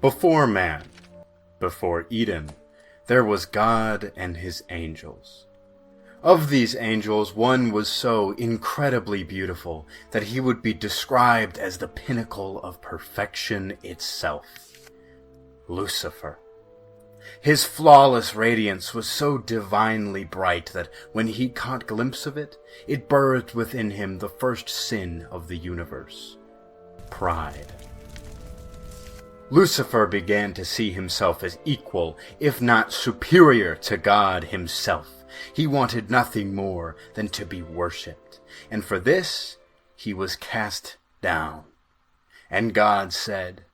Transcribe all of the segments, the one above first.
Before man, before Eden, there was God and his angels. Of these angels, one was so incredibly beautiful that he would be described as the pinnacle of perfection itself. Lucifer. His flawless radiance was so divinely bright that when he caught glimpse of it, it birthed within him the first sin of the universe: pride. Lucifer began to see himself as equal, if not superior, to God himself. He wanted nothing more than to be worshipped, and for this he was cast down. And God said,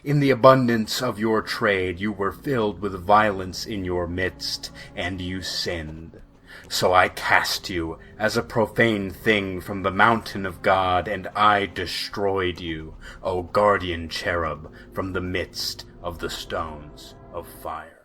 "In the abundance of your trade you were filled with violence in your midst, and you sinned. So I cast you as a profane thing from the mountain of God, and I destroyed you, O guardian cherub, from the midst of the stones of fire."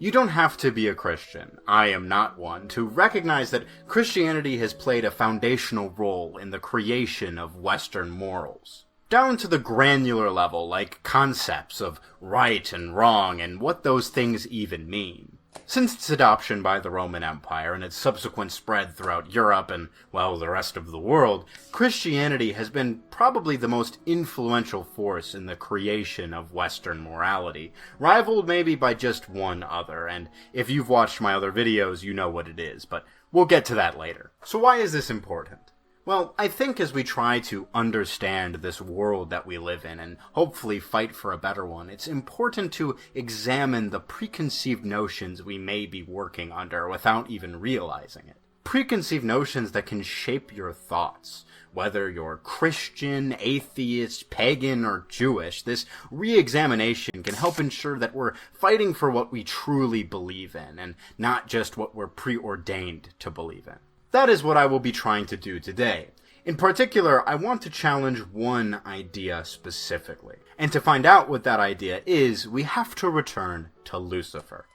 You don't have to be a Christian, I am not one, to recognize that Christianity has played a foundational role in the creation of Western morals. Down to the granular level, like concepts of right and wrong and what those things even mean. Since its adoption by the Roman Empire and its subsequent spread throughout Europe and, well, the rest of the world, Christianity has been probably the most influential force in the creation of Western morality, rivaled maybe by just one other, and if you've watched my other videos, you know what it is, but we'll get to that later. So why is this important? Well, I think as we try to understand this world that we live in and hopefully fight for a better one, it's important to examine the preconceived notions we may be working under without even realizing it. Preconceived notions that can shape your thoughts. Whether you're Christian, atheist, pagan, or Jewish, this re-examination can help ensure that we're fighting for what we truly believe in, and not just what we're preordained to believe in. That is what I will be trying to do today. In particular, I want to challenge one idea specifically. And to find out what that idea is, we have to return to Lucifer.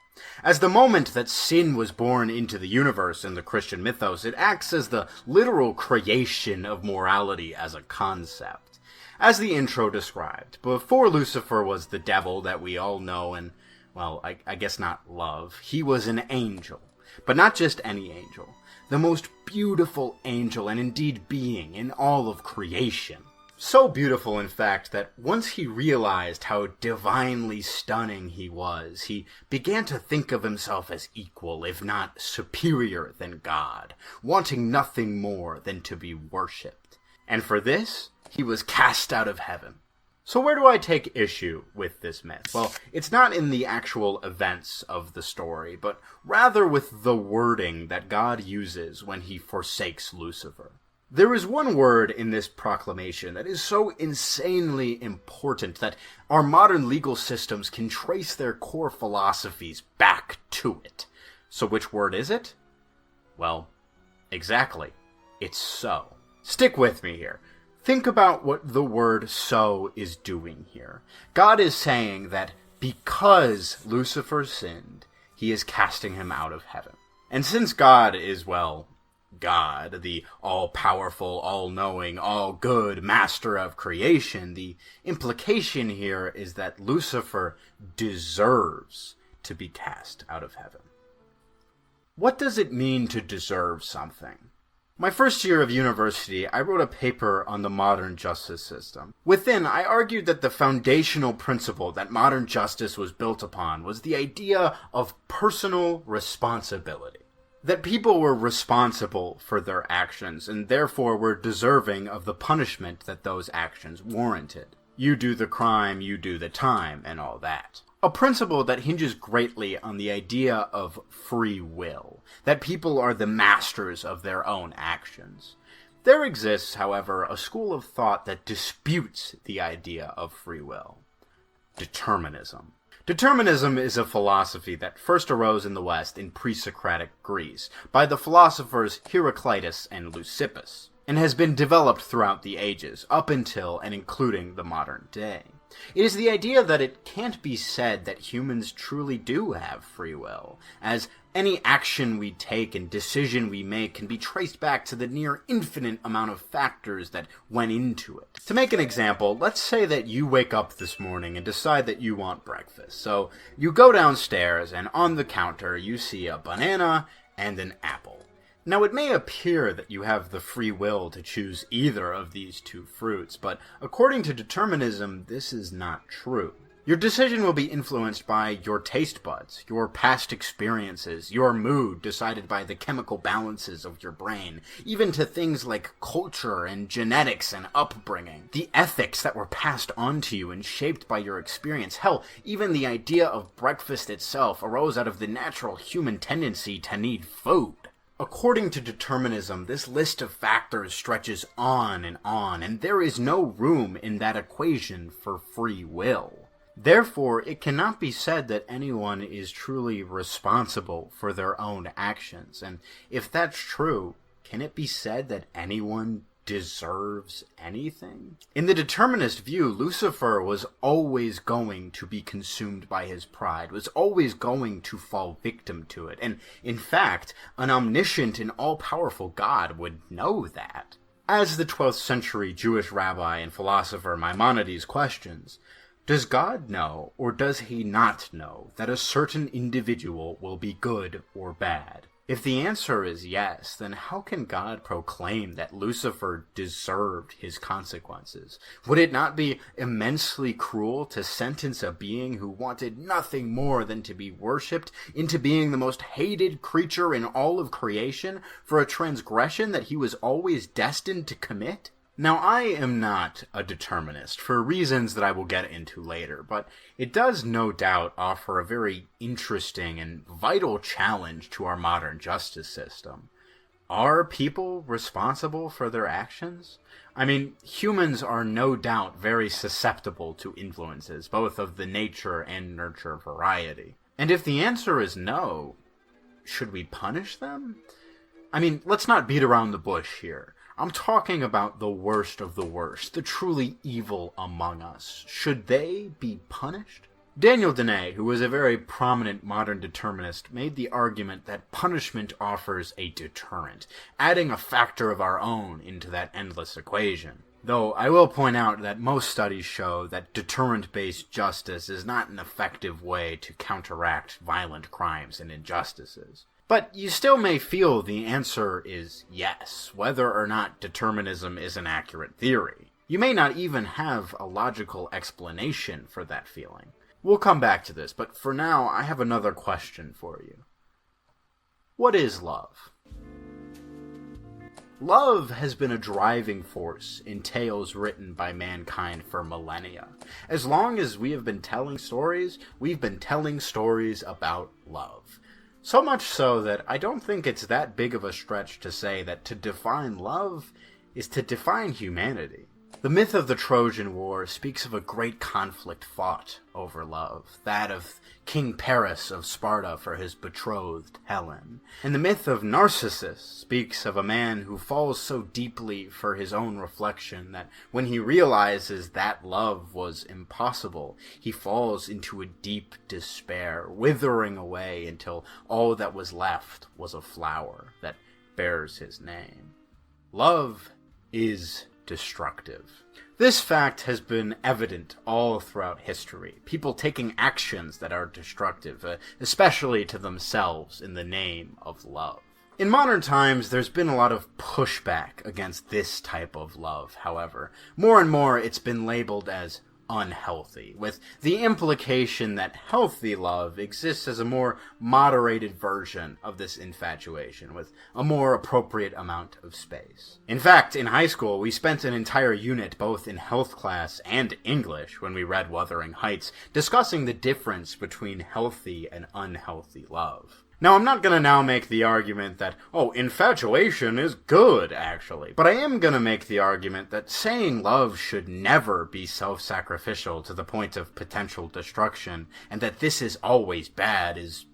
As the moment that sin was born into the universe in the Christian mythos, it acts as the literal creation of morality as a concept. As the intro described, before Lucifer was the devil that we all know and, well, I guess not love, he was an angel. But not just any angel. The most beautiful angel and indeed being in all of creation. So beautiful, in fact, that once he realized how divinely stunning he was, he began to think of himself as equal, if not superior than God, wanting nothing more than to be worshipped. And for this, he was cast out of heaven. So where do I take issue with this myth? Well, it's not in the actual events of the story, but rather with the wording that God uses when he forsakes Lucifer. There is one word in this proclamation that is so insanely important that our modern legal systems can trace their core philosophies back to it. So which word is it? Well, exactly. It's so. Stick with me here. Think about what the word "so" is doing here. God is saying that because Lucifer sinned, he is casting him out of heaven. And since God is, well, God, the all-powerful, all-knowing, all-good master of creation, the implication here is that Lucifer deserves to be cast out of heaven. What does it mean to deserve something? My first year of university, I wrote a paper on the modern justice system. Within, I argued that the foundational principle that modern justice was built upon was the idea of personal responsibility. That people were responsible for their actions, and therefore were deserving of the punishment that those actions warranted. You do the crime, you do the time, and all that. A principle that hinges greatly on the idea of free will, that people are the masters of their own actions. There exists, however, a school of thought that disputes the idea of free will. Determinism. Determinism is a philosophy that first arose in the West in pre-Socratic Greece by the philosophers Heraclitus and Leucippus, and has been developed throughout the ages, up until and including the modern day. It is the idea that it can't be said that humans truly do have free will, as any action we take and decision we make can be traced back to the near infinite amount of factors that went into it. To make an example, let's say that you wake up this morning and decide that you want breakfast. So you go downstairs and on the counter you see a banana and an apple. Now, it may appear that you have the free will to choose either of these two fruits, but according to determinism, this is not true. Your decision will be influenced by your taste buds, your past experiences, your mood decided by the chemical balances of your brain, even to things like culture and genetics and upbringing, the ethics that were passed on to you and shaped by your experience. Hell, even the idea of breakfast itself arose out of the natural human tendency to need food. According to determinism, this list of factors stretches on, and there is no room in that equation for free will. Therefore, it cannot be said that anyone is truly responsible for their own actions, and if that's true, can it be said that anyone deserves anything? In the determinist view, Lucifer was always going to be consumed by his pride, was always going to fall victim to it, and in fact, an omniscient and all-powerful God would know that. As the 12th century Jewish rabbi and philosopher Maimonides questions, does God know, or does he not know, that a certain individual will be good or bad? If the answer is yes, then how can God proclaim that Lucifer deserved his consequences? Would it not be immensely cruel to sentence a being who wanted nothing more than to be worshipped into being the most hated creature in all of creation for a transgression that he was always destined to commit? Now, I am not a determinist, for reasons that I will get into later, but it does no doubt offer a very interesting and vital challenge to our modern justice system. Are people responsible for their actions? I mean, humans are no doubt very susceptible to influences, both of the nature and nurture variety. And if the answer is no, should we punish them? I mean, let's not beat around the bush here. I'm talking about the worst of the worst, the truly evil among us. Should they be punished? Daniel Dennett, who was a very prominent modern determinist, made the argument that punishment offers a deterrent, adding a factor of our own into that endless equation. Though I will point out that most studies show that deterrent-based justice is not an effective way to counteract violent crimes and injustices. But you still may feel the answer is yes, whether or not determinism is an accurate theory. You may not even have a logical explanation for that feeling. We'll come back to this, but for now, I have another question for you. What is love? Love has been a driving force in tales written by mankind for millennia. As long as we have been telling stories, we've been telling stories about love. So much so that I don't think it's that big of a stretch to say that to define love is to define humanity. The myth of the Trojan War speaks of a great conflict fought over love, that of King Paris of Sparta for his betrothed Helen. And the myth of Narcissus speaks of a man who falls so deeply for his own reflection that when he realizes that love was impossible, he falls into a deep despair, withering away until all that was left was a flower that bears his name. Love is destructive. This fact has been evident all throughout history, people taking actions that are destructive, especially to themselves in the name of love. In modern times, there's been a lot of pushback against this type of love, however. More and more, it's been labeled as unhealthy, with the implication that healthy love exists as a more moderated version of this infatuation, with a more appropriate amount of space. In fact, in high school, we spent an entire unit both in health class and English when we read Wuthering Heights, discussing the difference between healthy and unhealthy love. Now, I'm not going to now make the argument that, infatuation is good, actually. But I am going to make the argument that saying love should never be self-sacrificial to the point of potential destruction, and that this is always bad, is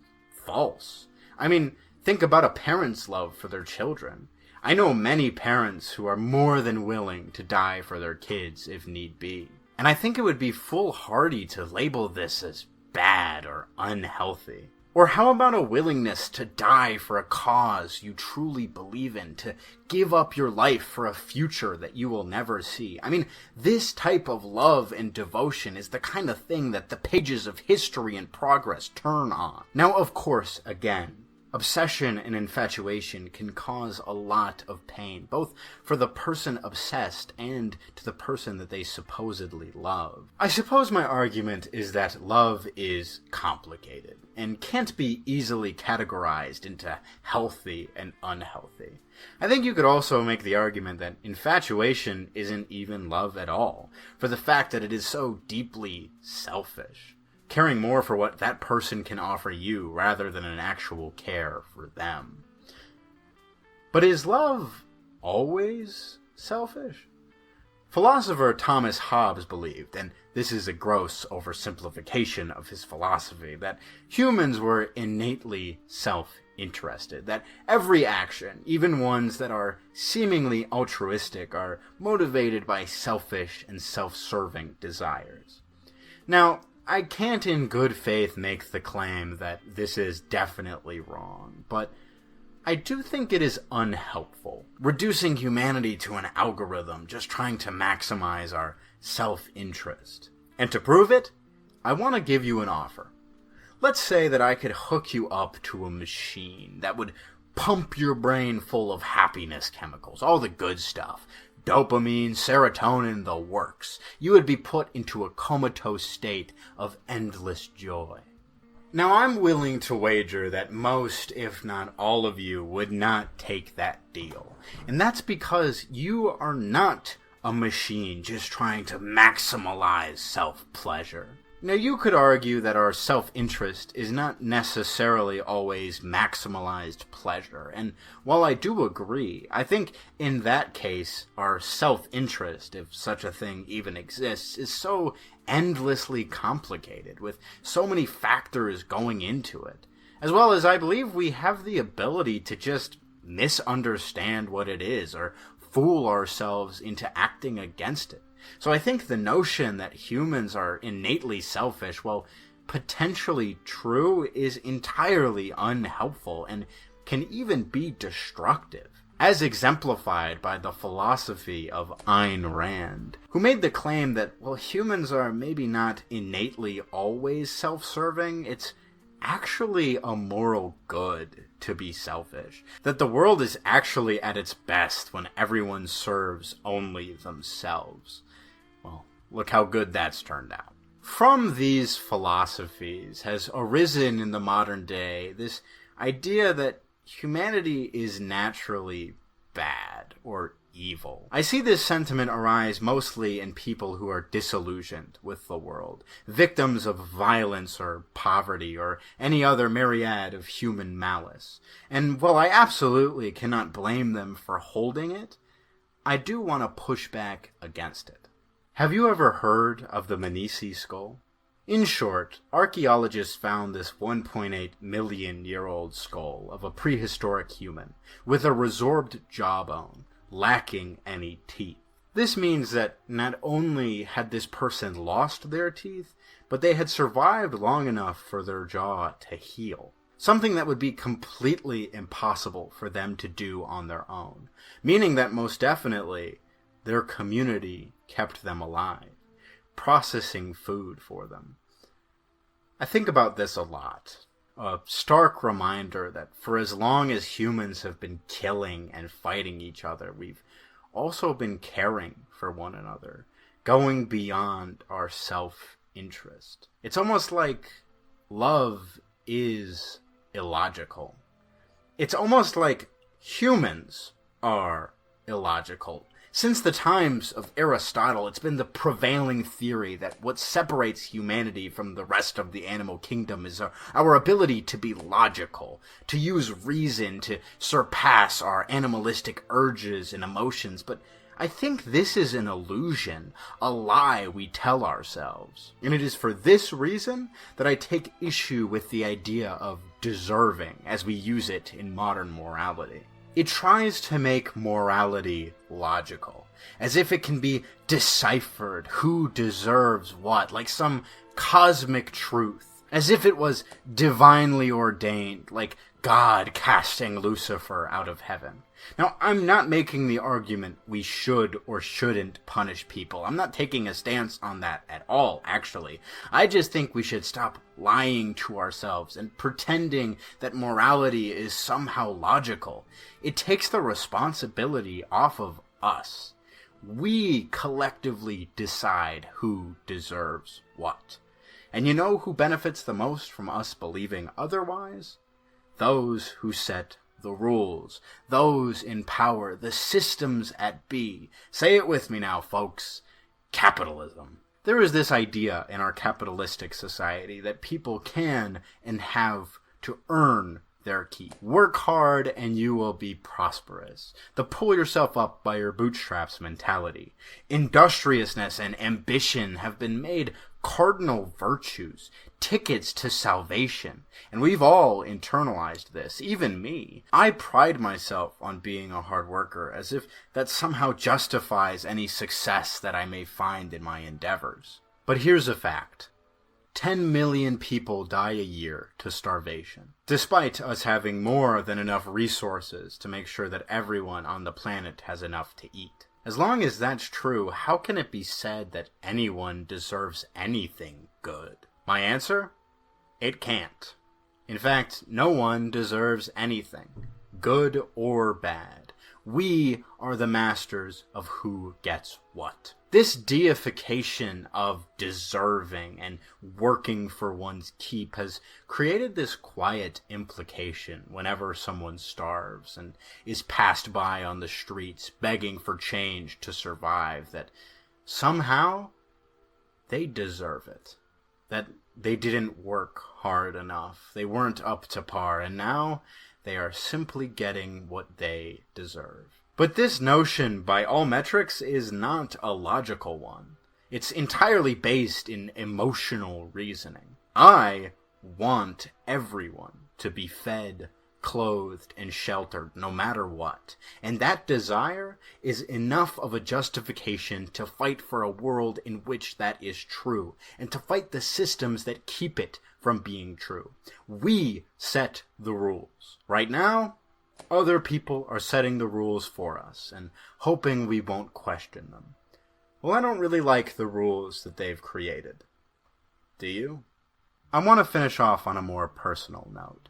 false. I mean, think about a parent's love for their children. I know many parents who are more than willing to die for their kids if need be. And I think it would be foolhardy to label this as bad or unhealthy. Or how about a willingness to die for a cause you truly believe in, to give up your life for a future that you will never see? I mean, this type of love and devotion is the kind of thing that the pages of history and progress turn on. Now, of course, again, obsession and infatuation can cause a lot of pain, both for the person obsessed and to the person that they supposedly love. I suppose my argument is that love is complicated and can't be easily categorized into healthy and unhealthy. I think you could also make the argument that infatuation isn't even love at all, for the fact that it is so deeply selfish, caring more for what that person can offer you rather than an actual care for them. But is love always selfish? Philosopher Thomas Hobbes believed, and this is a gross oversimplification of his philosophy, that humans were innately self-interested, that every action, even ones that are seemingly altruistic, are motivated by selfish and self-serving desires. Now, I can't in good faith make the claim that this is definitely wrong, but I do think it is unhelpful, reducing humanity to an algorithm just trying to maximize our self-interest. And to prove it, I want to give you an offer. Let's say that I could hook you up to a machine that would pump your brain full of happiness chemicals, all the good stuff. Dopamine, serotonin, the works. You would be put into a comatose state of endless joy. Now, I'm willing to wager that most, if not all of you, would not take that deal. And that's because you are not a machine just trying to maximize self-pleasure. Now, you could argue that our self-interest is not necessarily always maximalized pleasure, and while I do agree, I think in that case, our self-interest, if such a thing even exists, is so endlessly complicated, with so many factors going into it, as well as I believe we have the ability to just misunderstand what it is, or fool ourselves into acting against it. So I think the notion that humans are innately selfish, while potentially true, is entirely unhelpful and can even be destructive, as exemplified by the philosophy of Ayn Rand, who made the claim that, well, humans are maybe not innately always self-serving, it's actually a moral good to be selfish, that the world is actually at its best when everyone serves only themselves. Well, look how good that's turned out. From these philosophies has arisen in the modern day this idea that humanity is naturally bad or evil. I see this sentiment arise mostly in people who are disillusioned with the world, victims of violence or poverty or any other myriad of human malice. And while I absolutely cannot blame them for holding it, I do want to push back against it. Have you ever heard of the Menisi skull? In short, archaeologists found this 1.8 million year old skull of a prehistoric human with a resorbed jawbone, lacking any teeth. This means that not only had this person lost their teeth, but they had survived long enough for their jaw to heal. Something that would be completely impossible for them to do on their own, meaning that most definitely their community kept them alive, processing food for them. I think about this a lot. A stark reminder that for as long as humans have been killing and fighting each other, we've also been caring for one another, going beyond our self-interest. It's almost like love is illogical. It's almost like humans are illogical. Since the times of Aristotle, it's been the prevailing theory that what separates humanity from the rest of the animal kingdom is our ability to be logical, to use reason to surpass our animalistic urges and emotions. But I think this is an illusion, a lie we tell ourselves. And it is for this reason that I take issue with the idea of deserving as we use it in modern morality. It tries to make morality logical, as if it can be deciphered who deserves what, like some cosmic truth, as if it was divinely ordained, like God casting Lucifer out of heaven. Now, I'm not making the argument we should or shouldn't punish people. I'm not taking a stance on that at all, actually. I just think we should stop lying to ourselves and pretending that morality is somehow logical. It takes the responsibility off of us. We collectively decide who deserves what. And you know who benefits the most from us believing otherwise? Those who set the rules, those in power, the systems at B. Say it with me now, folks. Capitalism. There is this idea in our capitalistic society that people can and have to earn their keep. Work hard and you will be prosperous. The pull yourself up by your bootstraps mentality. Industriousness and ambition have been made cardinal virtues, tickets to salvation, and we've all internalized this, even me. I pride myself on being a hard worker, as if that somehow justifies any success that I may find in my endeavors. But here's a fact. 10 million people die a year to starvation, despite us having more than enough resources to make sure that everyone on the planet has enough to eat. As long as that's true, how can it be said that anyone deserves anything good? My answer? It can't. In fact, no one deserves anything, good or bad. We are the masters of who gets what. This deification of deserving and working for one's keep has created this quiet implication whenever someone starves and is passed by on the streets begging for change to survive, that somehow they deserve it. That they didn't work hard enough, they weren't up to par, and now they are simply getting what they deserve. But this notion, by all metrics, is not a logical one. It's entirely based in emotional reasoning. I want everyone to be fed, clothed, and sheltered, no matter what. And that desire is enough of a justification to fight for a world in which that is true, and to fight the systems that keep it from being true. We set the rules. Right now, other people are setting the rules for us, and hoping we won't question them. Well, I don't really like the rules that they've created. Do you? I want to finish off on a more personal note.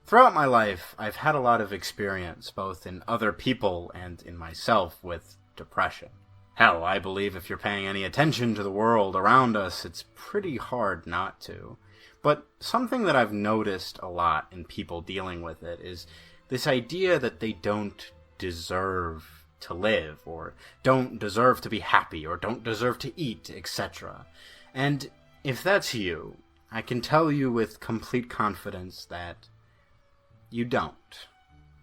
Throughout my life, I've had a lot of experience, both in other people and in myself, with depression. Hell, I believe if you're paying any attention to the world around us, it's pretty hard not to. But something that I've noticed a lot in people dealing with it is this idea that they don't deserve to live, or don't deserve to be happy, or don't deserve to eat, etc. And if that's you, I can tell you with complete confidence that you don't.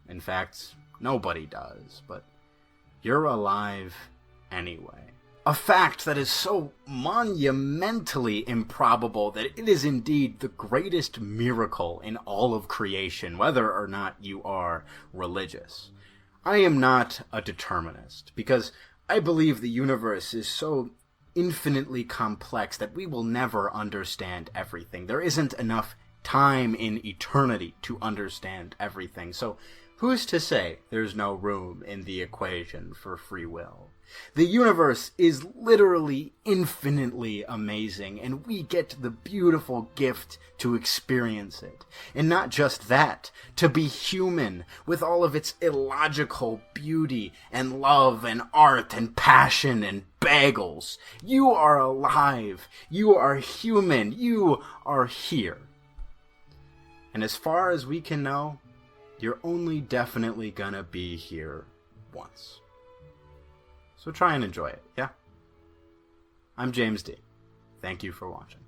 In fact, nobody does, but you're alive anyway. A fact that is so monumentally improbable that it is indeed the greatest miracle in all of creation, whether or not you are religious. I am not a determinist, because I believe the universe is so infinitely complex that we will never understand everything. There isn't enough time in eternity to understand everything, so who's to say there's no room in the equation for free will? The universe is literally infinitely amazing, and we get the beautiful gift to experience it. And not just that, to be human, with all of its illogical beauty and love and art and passion and bagels. You are alive. You are human. You are here. And as far as we can know, you're only definitely gonna be here once. So try and enjoy it, yeah? I'm James D. Thank you for watching.